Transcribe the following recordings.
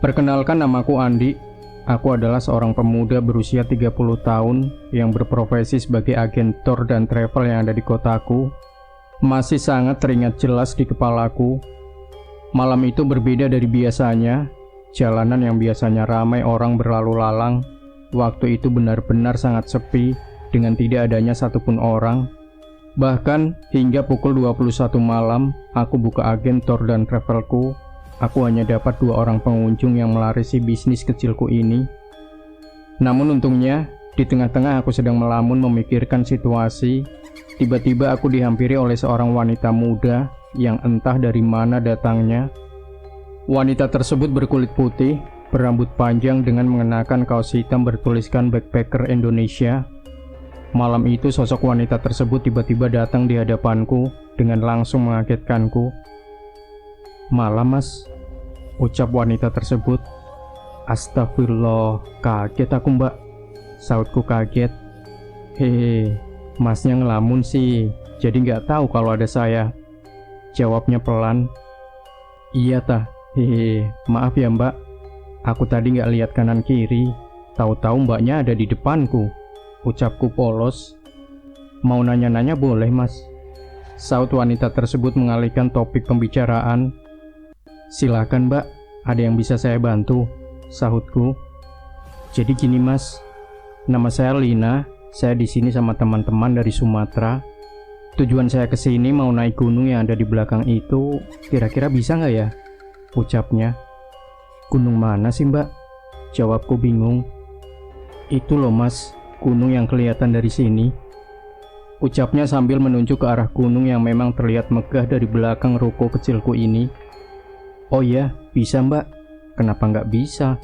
Perkenalkan, namaku Andi. Aku adalah seorang pemuda berusia 30 tahun yang berprofesi sebagai agen tour dan travel yang ada di kotaku. Masih sangat teringat jelas di kepalaku. Malam itu berbeda dari biasanya. Jalanan yang biasanya ramai orang berlalu lalang, waktu itu benar-benar sangat sepi dengan tidak adanya satupun orang. Bahkan hingga pukul 21 malam, aku buka agen tour dan travelku. Aku hanya dapat 2 orang pengunjung yang melarisi bisnis kecilku ini. Namun untungnya, di tengah-tengah aku sedang melamun memikirkan situasi, tiba-tiba aku dihampiri oleh seorang wanita muda yang entah dari mana datangnya. Wanita tersebut berkulit putih, berambut panjang dengan mengenakan kaos hitam bertuliskan Backpacker Indonesia. Malam itu sosok wanita tersebut tiba-tiba datang di hadapanku dengan langsung mengagetkanku. "Malam, Mas," ucap wanita tersebut. "Astagfirullah, kaget aku, Mbak," sautku kaget. "Hehe, Masnya ngelamun sih, jadi nggak tahu kalau ada saya," jawabnya pelan. "Iya tah, hehe, maaf ya Mbak, aku tadi nggak lihat kanan kiri, tahu-tahu Mbaknya ada di depanku," ucapku polos. "Mau nanya-nanya boleh Mas," saut wanita tersebut mengalihkan topik pembicaraan. "Silakan Mbak, ada yang bisa saya bantu," sahutku. "Jadi gini Mas, nama saya Lina, saya di sini sama teman-teman dari Sumatera. Tujuan saya ke sini mau naik gunung yang ada di belakang itu, kira-kira bisa nggak ya?" ucapnya. "Gunung mana sih Mbak?" jawabku bingung. "Itu loh Mas, gunung yang kelihatan dari sini," ucapnya sambil menunjuk ke arah gunung yang memang terlihat megah dari belakang ruko kecilku ini. "Oh ya, bisa Mbak. Kenapa nggak bisa?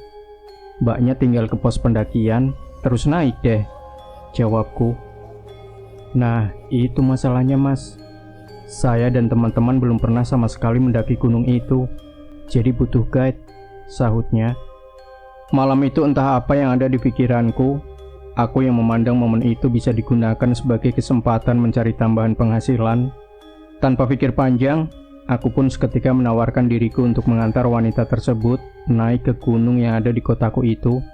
Mbaknya tinggal ke pos pendakian, terus naik deh," jawabku. "Nah, itu masalahnya Mas. Saya dan teman-teman belum pernah sama sekali mendaki gunung itu, jadi butuh guide," sahutnya. Malam itu entah apa yang ada di pikiranku. Aku yang memandang momen itu bisa digunakan sebagai kesempatan mencari tambahan penghasilan. Tanpa pikir panjang, aku pun seketika menawarkan diriku untuk mengantar wanita tersebut naik ke gunung yang ada di kotaku itu.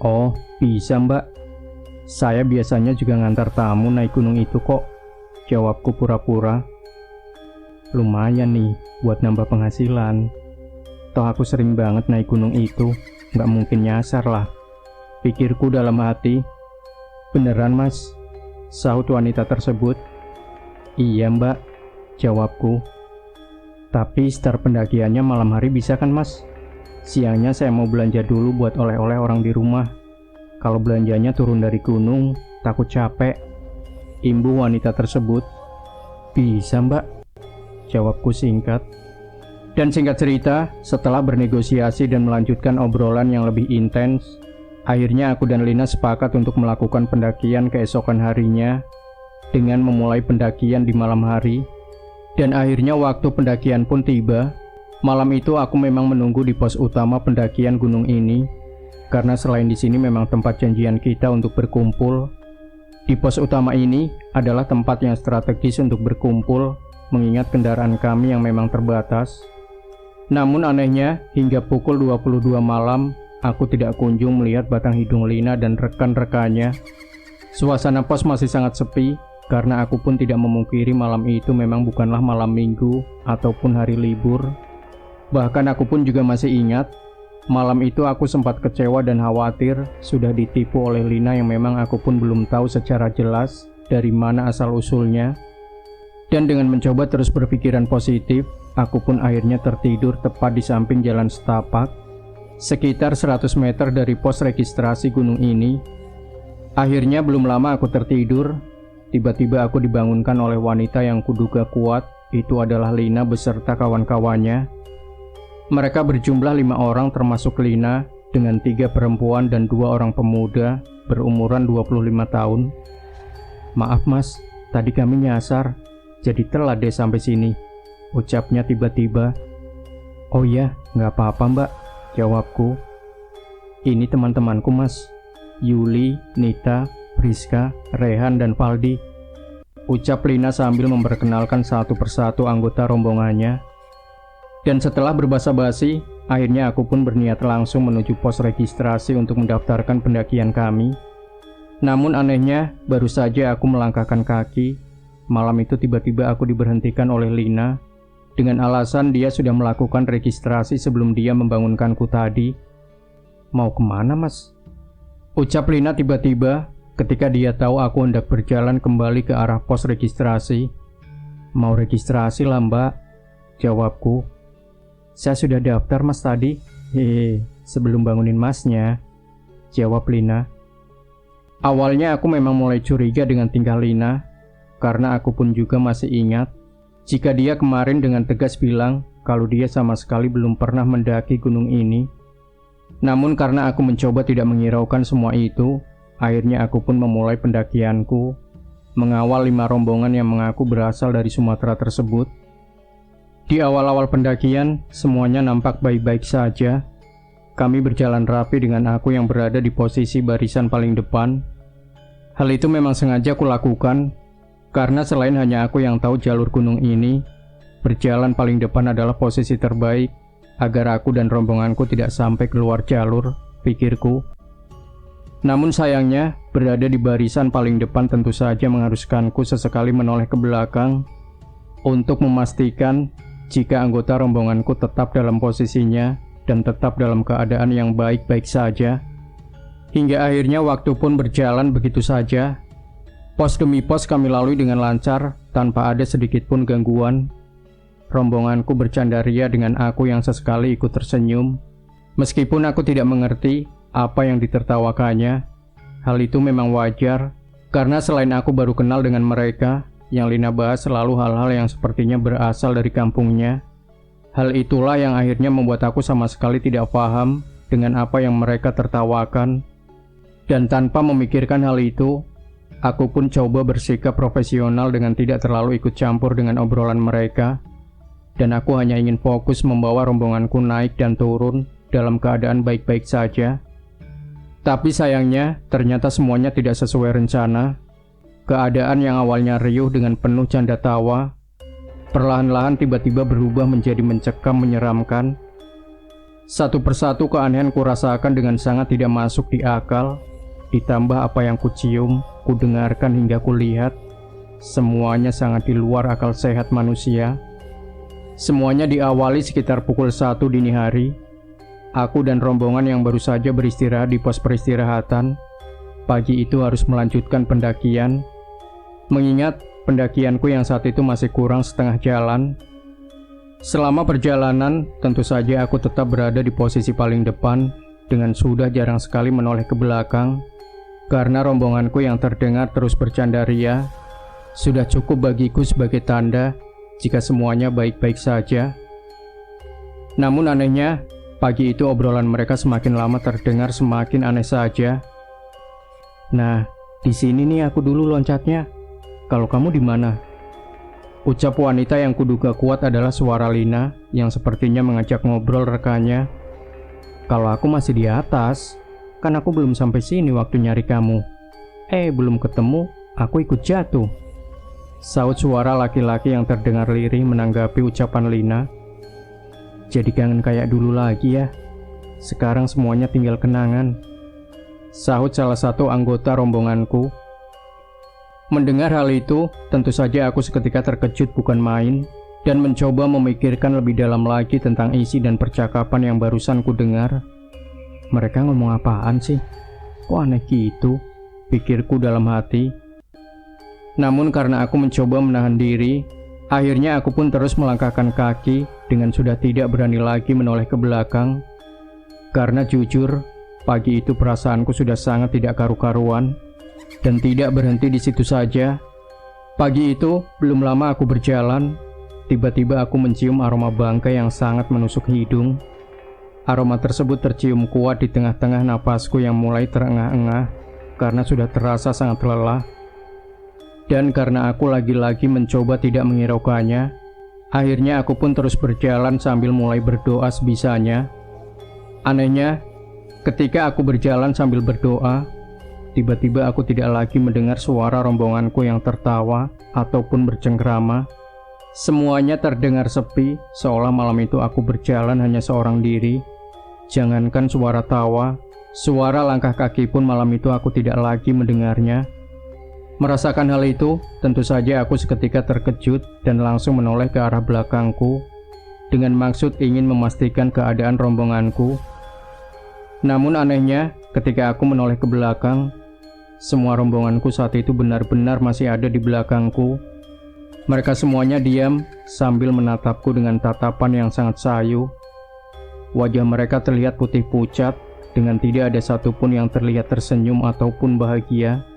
"Oh, bisa Mbak. Saya biasanya juga ngantar tamu naik gunung itu kok," jawabku pura-pura. "Lumayan nih buat nambah penghasilan. Toh aku sering banget naik gunung itu, nggak mungkin nyasar lah," pikirku dalam hati. "Beneran Mas?" sahut wanita tersebut. "Iya Mbak," jawabku. "Tapi start pendakiannya malam hari bisa kan Mas? Siangnya saya mau belanja dulu buat oleh-oleh orang di rumah. Kalau belanjanya turun dari gunung, takut capek," imbu wanita tersebut. "Bisa Mbak," jawabku singkat. Dan singkat cerita, setelah bernegosiasi dan melanjutkan obrolan yang lebih intens, akhirnya aku dan Lina sepakat untuk melakukan pendakian keesokan harinya dengan memulai pendakian di malam hari. Dan akhirnya waktu pendakian pun tiba. Malam itu aku memang menunggu di pos utama pendakian gunung ini, karena selain di sini memang tempat janjian kita untuk berkumpul. Di pos utama ini adalah tempat yang strategis untuk berkumpul, mengingat kendaraan kami yang memang terbatas. Namun anehnya, hingga pukul 22 malam, aku tidak kunjung melihat batang hidung Lina dan rekan-rekannya. Suasana pos masih sangat sepi, karena aku pun tidak memungkiri malam itu memang bukanlah malam minggu ataupun hari libur. Bahkan aku pun juga masih ingat, malam itu aku sempat kecewa dan khawatir sudah ditipu oleh Lina yang memang aku pun belum tahu secara jelas dari mana asal-usulnya. Dan dengan mencoba terus berpikiran positif, aku pun akhirnya tertidur tepat di samping jalan setapak, sekitar 100 meter dari pos registrasi gunung ini. Akhirnya belum lama aku tertidur, tiba-tiba aku dibangunkan oleh wanita yang kuduga kuat itu adalah Lina beserta kawan-kawannya. Mereka berjumlah 5 orang termasuk Lina, dengan 3 perempuan dan 2 orang pemuda berumuran 25 tahun. "Maaf Mas, tadi kami nyasar, jadi telat deh sampai sini," ucapnya tiba-tiba. "Oh ya, nggak apa-apa Mbak," jawabku. "Ini teman-temanku Mas, Yuli, Nita, Priska, Rehan, dan Valdi," ucap Lina sambil memperkenalkan satu persatu anggota rombongannya. Dan setelah berbasa-basi, akhirnya aku pun berniat langsung menuju pos registrasi untuk mendaftarkan pendakian kami. Namun anehnya, baru saja aku melangkahkan kaki, malam itu tiba-tiba aku diberhentikan oleh Lina dengan alasan dia sudah melakukan registrasi sebelum dia membangunkanku tadi. "Mau kemana, Mas?" ucap Lina tiba-tiba ketika dia tahu aku hendak berjalan kembali ke arah pos registrasi. "Mau registrasi lah, Mbak," jawabku. "Saya sudah daftar, Mas, tadi." "Hehe, sebelum bangunin Masnya," jawab Lina. Awalnya aku memang mulai curiga dengan tingkah Lina, karena aku pun juga masih ingat jika dia kemarin dengan tegas bilang kalau dia sama sekali belum pernah mendaki gunung ini. Namun karena aku mencoba tidak menghiraukan semua itu, akhirnya aku pun memulai pendakianku, mengawal 5 rombongan yang mengaku berasal dari Sumatera tersebut. Di awal-awal pendakian, semuanya nampak baik-baik saja. Kami berjalan rapi dengan aku yang berada di posisi barisan paling depan. Hal itu memang sengaja kulakukan, karena selain hanya aku yang tahu jalur gunung ini, berjalan paling depan adalah posisi terbaik, agar aku dan rombonganku tidak sampai keluar jalur, pikirku. Namun sayangnya, berada di barisan paling depan tentu saja mengharuskanku sesekali menoleh ke belakang untuk memastikan jika anggota rombonganku tetap dalam posisinya dan tetap dalam keadaan yang baik-baik saja. Hingga akhirnya waktu pun berjalan begitu saja. Pos demi pos kami lalui dengan lancar tanpa ada sedikit pun gangguan. Rombonganku bercandaria dengan aku yang sesekali ikut tersenyum. Meskipun aku tidak mengerti apa yang ditertawakannya, hal itu memang wajar, karena selain aku baru kenal dengan mereka, yang Lina bahas selalu hal-hal yang sepertinya berasal dari kampungnya. Hal itulah yang akhirnya membuat aku sama sekali tidak paham dengan apa yang mereka tertawakan. Dan tanpa memikirkan hal itu, aku pun coba bersikap profesional dengan tidak terlalu ikut campur dengan obrolan mereka. Dan aku hanya ingin fokus membawa rombonganku naik dan turun dalam keadaan baik-baik saja. Tapi sayangnya, ternyata semuanya tidak sesuai rencana. Keadaan yang awalnya riuh dengan penuh canda tawa, perlahan-lahan tiba-tiba berubah menjadi mencekam menyeramkan. Satu persatu keanehan kurasakan dengan sangat tidak masuk di akal, ditambah apa yang kucium, kudengarkan hingga kulihat, semuanya sangat di luar akal sehat manusia. Semuanya diawali sekitar pukul 1 dini hari. Aku dan rombongan yang baru saja beristirahat di pos peristirahatan, pagi itu harus melanjutkan pendakian. Mengingat pendakianku yang saat itu masih kurang setengah jalan. Selama perjalanan, tentu saja aku tetap berada di posisi paling depan, dengan sudah jarang sekali menoleh ke belakang, karena rombonganku yang terdengar terus bercandaria, sudah cukup bagiku sebagai tanda jika semuanya baik-baik saja. Namun anehnya, pagi itu obrolan mereka semakin lama terdengar semakin aneh saja. "Nah, di sini nih aku dulu loncatnya. Kalau kamu di mana?" ucap wanita yang kuduga kuat adalah suara Lina yang sepertinya mengajak ngobrol rekannya. "Kalau aku masih di atas, kan aku belum sampai sini waktu nyari kamu. Belum ketemu, aku ikut jatuh," saut suara laki-laki yang terdengar lirih menanggapi ucapan Lina. "Jadi kangen kayak dulu lagi ya. Sekarang semuanya tinggal kenangan," sahut salah satu anggota rombonganku. Mendengar hal itu, tentu saja aku seketika terkejut bukan main, dan mencoba memikirkan lebih dalam lagi tentang isi dan percakapan yang barusan ku dengar. Mereka ngomong apaan sih? Kok aneh gitu? Pikirku dalam hati. Namun karena aku mencoba menahan diri, akhirnya aku pun terus melangkahkan kaki dengan sudah tidak berani lagi menoleh ke belakang. Karena jujur, pagi itu perasaanku sudah sangat tidak karu-karuan. Dan tidak berhenti di situ saja. Pagi itu, belum lama aku berjalan, tiba-tiba aku mencium aroma bangkai yang sangat menusuk hidung. Aroma tersebut tercium kuat di tengah-tengah napasku yang mulai terengah-engah karena sudah terasa sangat lelah. Dan karena aku lagi-lagi mencoba tidak menghiraukannya, akhirnya aku pun terus berjalan sambil mulai berdoa sebisanya. Anehnya, ketika aku berjalan sambil berdoa, tiba-tiba aku tidak lagi mendengar suara rombonganku yang tertawa ataupun bercengkrama. Semuanya terdengar sepi, seolah malam itu aku berjalan hanya seorang diri. Jangankan suara tawa, suara langkah kaki pun malam itu aku tidak lagi mendengarnya. Merasakan hal itu, tentu saja aku seketika terkejut dan langsung menoleh ke arah belakangku dengan maksud ingin memastikan keadaan rombonganku. Namun anehnya, ketika aku menoleh ke belakang, semua rombonganku saat itu benar-benar masih ada di belakangku. Mereka semuanya diam sambil menatapku dengan tatapan yang sangat sayu. Wajah mereka terlihat putih pucat dengan tidak ada satupun yang terlihat tersenyum ataupun bahagia.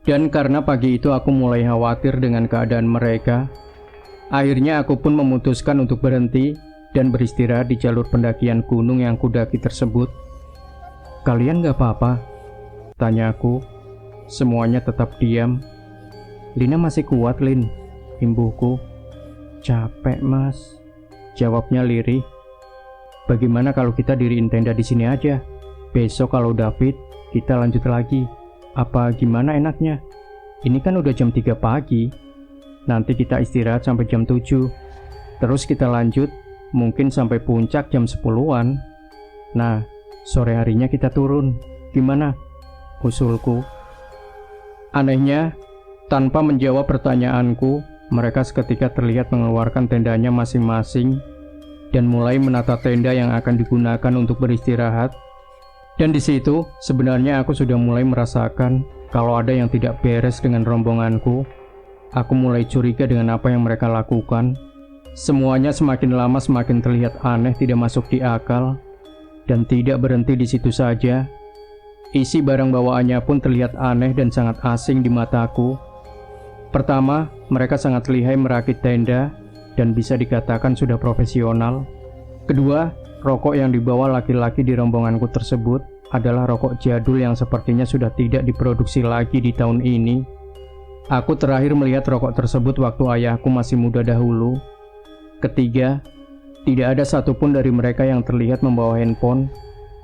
Dan karena pagi itu aku mulai khawatir dengan keadaan mereka, akhirnya aku pun memutuskan untuk berhenti dan beristirahat di jalur pendakian gunung yang kudaki tersebut. "Kalian gak apa-apa?" tanya aku. Semuanya tetap diam. "Lina masih kuat, Lin," imbuhku. "Capek, Mas," jawabnya lirih. "Bagaimana kalau kita diriin tenda di sini aja? Besok kalau David, kita lanjut lagi. Apa gimana enaknya? Ini kan udah jam 3 pagi. Nanti kita istirahat sampai jam 7. Terus kita lanjut, mungkin sampai puncak jam 10-an. Nah, sore harinya kita turun. Gimana?" usulku. Anehnya, tanpa menjawab pertanyaanku, mereka seketika terlihat mengeluarkan tendanya masing-masing dan mulai menata tenda yang akan digunakan untuk beristirahat. Dan di situ, sebenarnya aku sudah mulai merasakan kalau ada yang tidak beres dengan rombonganku. Aku mulai curiga dengan apa yang mereka lakukan. Semuanya semakin lama semakin terlihat aneh, tidak masuk di akal. Dan tidak berhenti di situ saja. Isi barang bawaannya pun terlihat aneh dan sangat asing di mataku. Pertama, mereka sangat lihai merakit tenda dan bisa dikatakan sudah profesional. Kedua, rokok yang dibawa laki-laki di rombonganku tersebut adalah rokok jadul yang sepertinya sudah tidak diproduksi lagi di tahun ini. Aku terakhir melihat rokok tersebut waktu ayahku masih muda dahulu. Ketiga, tidak ada satupun dari mereka yang terlihat membawa handphone.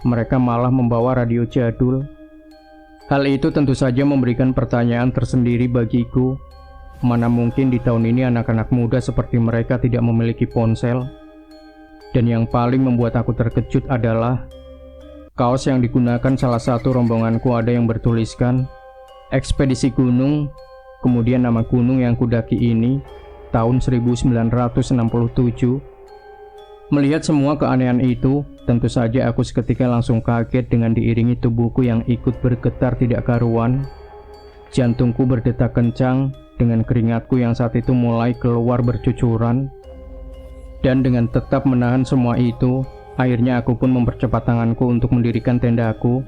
Mereka malah membawa radio jadul. Hal itu tentu saja memberikan pertanyaan tersendiri bagiku. Mana mungkin di tahun ini anak-anak muda seperti mereka tidak memiliki ponsel? Dan yang paling membuat aku terkejut adalah kaos yang digunakan salah satu rombonganku ada yang bertuliskan Ekspedisi Gunung, kemudian nama gunung yang kudaki ini, tahun 1967. Melihat semua keanehan itu, tentu saja aku seketika langsung kaget dengan diiringi tubuhku yang ikut bergetar tidak karuan. Jantungku berdetak kencang dengan keringatku yang saat itu mulai keluar bercucuran. Dan dengan tetap menahan semua itu, akhirnya aku pun mempercepat tanganku untuk mendirikan tendaku.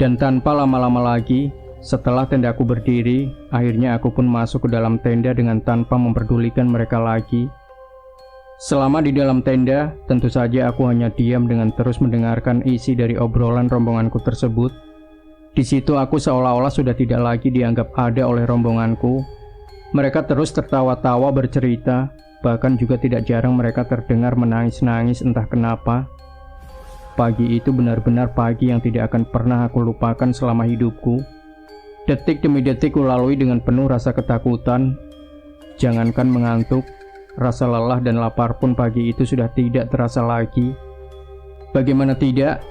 Dan tanpa lama-lama lagi, setelah tendaku berdiri, akhirnya aku pun masuk ke dalam tenda dengan tanpa memperdulikan mereka lagi. Selama di dalam tenda, tentu saja aku hanya diam dengan terus mendengarkan isi dari obrolan rombonganku tersebut. Di situ aku seolah-olah sudah tidak lagi dianggap ada oleh rombonganku. Mereka terus tertawa-tawa bercerita. Bahkan juga tidak jarang mereka terdengar menangis-nangis entah kenapa. Pagi itu benar-benar pagi yang tidak akan pernah aku lupakan selama hidupku. Detik demi detik kulalui dengan penuh rasa ketakutan. Jangankan mengantuk, rasa lelah dan lapar pun pagi itu sudah tidak terasa lagi. Bagaimana tidak,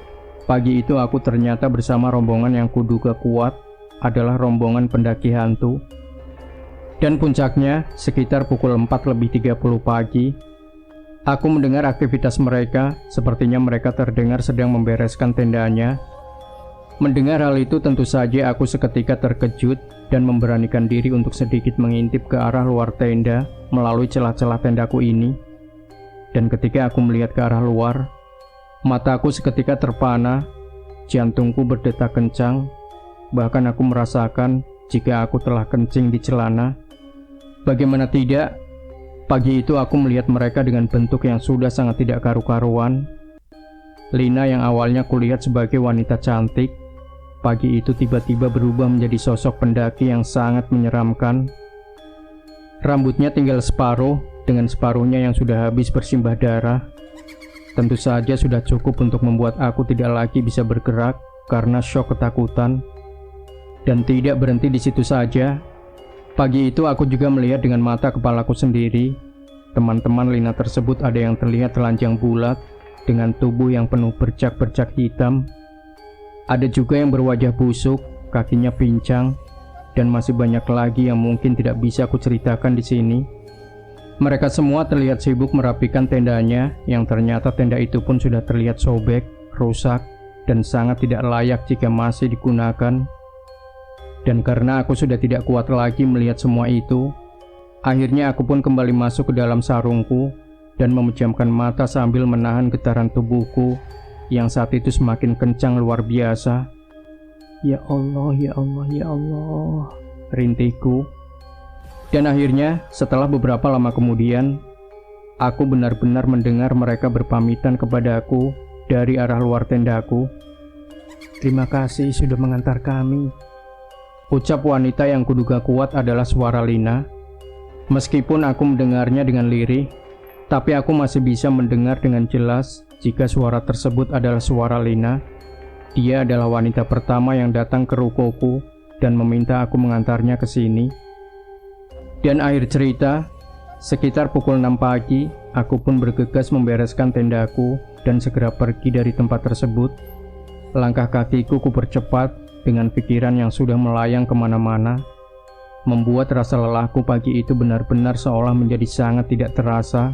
pagi itu aku ternyata bersama rombongan yang kuduga kuat adalah rombongan pendaki hantu. Dan puncaknya, sekitar pukul 4:30 pagi, aku mendengar aktivitas mereka. Sepertinya mereka terdengar sedang membereskan tendanya. Mendengar hal itu tentu saja aku seketika terkejut dan memberanikan diri untuk sedikit mengintip ke arah luar tenda melalui celah-celah tendaku ini. Dan ketika aku melihat ke arah luar, mataku seketika terpana, jantungku berdetak kencang, bahkan aku merasakan jika aku telah kencing di celana. Bagaimana tidak, pagi itu aku melihat mereka dengan bentuk yang sudah sangat tidak karu-karuan. Lina yang awalnya kulihat sebagai wanita cantik, pagi itu tiba-tiba berubah menjadi sosok pendaki yang sangat menyeramkan. Rambutnya tinggal separuh, dengan separuhnya yang sudah habis bersimbah darah. Tentu saja sudah cukup untuk membuat aku tidak lagi bisa bergerak karena syok ketakutan. Dan tidak berhenti di situ saja. Pagi itu aku juga melihat dengan mata kepalaku sendiri. Teman-teman Lina tersebut ada yang terlihat telanjang bulat dengan tubuh yang penuh bercak-bercak hitam. Ada juga yang berwajah busuk, kakinya pincang, dan masih banyak lagi yang mungkin tidak bisa aku ceritakan di sini. Mereka semua terlihat sibuk merapikan tendanya, yang ternyata tenda itu pun sudah terlihat sobek, rusak, dan sangat tidak layak jika masih digunakan. Dan karena aku sudah tidak kuat lagi melihat semua itu, akhirnya aku pun kembali masuk ke dalam sarungku dan memejamkan mata sambil menahan getaran tubuhku yang saat itu semakin kencang luar biasa. Ya Allah, ya Allah, ya Allah, rintihku. Dan akhirnya setelah beberapa lama kemudian, aku benar-benar mendengar mereka berpamitan kepadaku dari arah luar tendaku. Terima kasih sudah mengantar kami, ucap wanita yang kuduga kuat adalah suara Lina. Meskipun aku mendengarnya dengan lirih, tapi aku masih bisa mendengar dengan jelas jika suara tersebut adalah suara Lina. Dia adalah wanita pertama yang datang ke rukoku dan meminta aku mengantarnya ke sini. Dan akhir cerita, sekitar pukul 6 pagi, aku pun bergegas membereskan tendaku dan segera pergi dari tempat tersebut. Langkah kakiku kupercepat dengan pikiran yang sudah melayang kemana-mana, membuat rasa lelahku pagi itu benar-benar seolah menjadi sangat tidak terasa.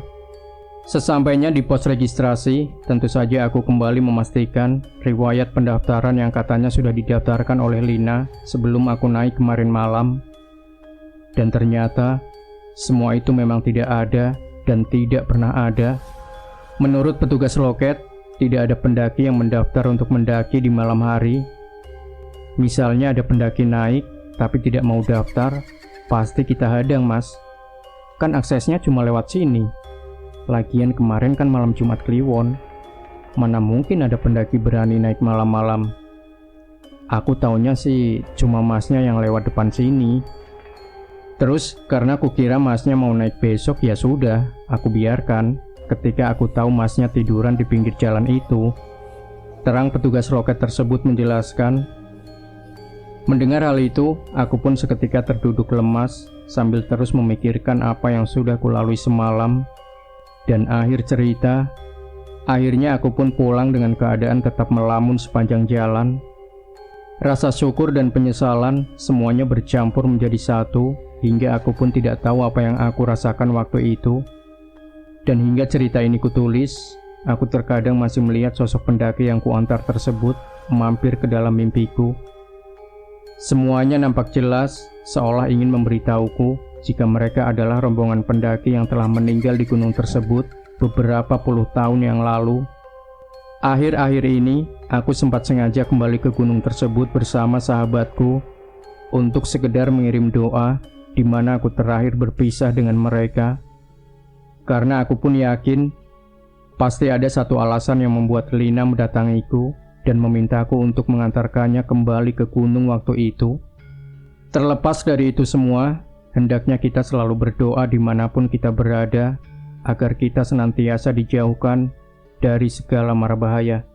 Sesampainya di pos registrasi, tentu saja aku kembali memastikan riwayat pendaftaran yang katanya sudah didaftarkan oleh Lina sebelum aku naik kemarin malam. Dan ternyata, semua itu memang tidak ada dan tidak pernah ada. Menurut petugas loket, tidak ada pendaki yang mendaftar untuk mendaki di malam hari. Misalnya ada pendaki naik, tapi tidak mau daftar, pasti kita hadang, Mas. Kan aksesnya cuma lewat sini. Lagian kemarin kan malam Jumat Kliwon. Mana mungkin ada pendaki berani naik malam-malam. Aku taunya sih cuma Masnya yang lewat depan sini. Terus karena aku kira Masnya mau naik besok, ya sudah, aku biarkan. Ketika aku tahu Masnya tiduran di pinggir jalan itu. Terang petugas loket tersebut menjelaskan. Mendengar hal itu, aku pun seketika terduduk lemas sambil terus memikirkan apa yang sudah kulalui semalam. Dan akhir cerita, akhirnya aku pun pulang dengan keadaan tetap melamun sepanjang jalan. Rasa syukur dan penyesalan semuanya bercampur menjadi satu, hingga aku pun tidak tahu apa yang aku rasakan waktu itu. Dan hingga cerita ini kutulis, aku terkadang masih melihat sosok pendaki yang kuantar tersebut mampir ke dalam mimpiku. Semuanya nampak jelas, seolah ingin memberitahuku jika mereka adalah rombongan pendaki yang telah meninggal di gunung tersebut beberapa puluh tahun yang lalu. Akhir-akhir ini, aku sempat sengaja kembali ke gunung tersebut bersama sahabatku untuk sekedar mengirim doa di mana aku terakhir berpisah dengan mereka. Karena aku pun yakin, pasti ada satu alasan yang membuat Lina mendatangiku dan memintaku untuk mengantarkannya kembali ke gunung waktu itu. Terlepas dari itu semua, hendaknya kita selalu berdoa dimanapun kita berada, agar kita senantiasa dijauhkan dari segala mara bahaya.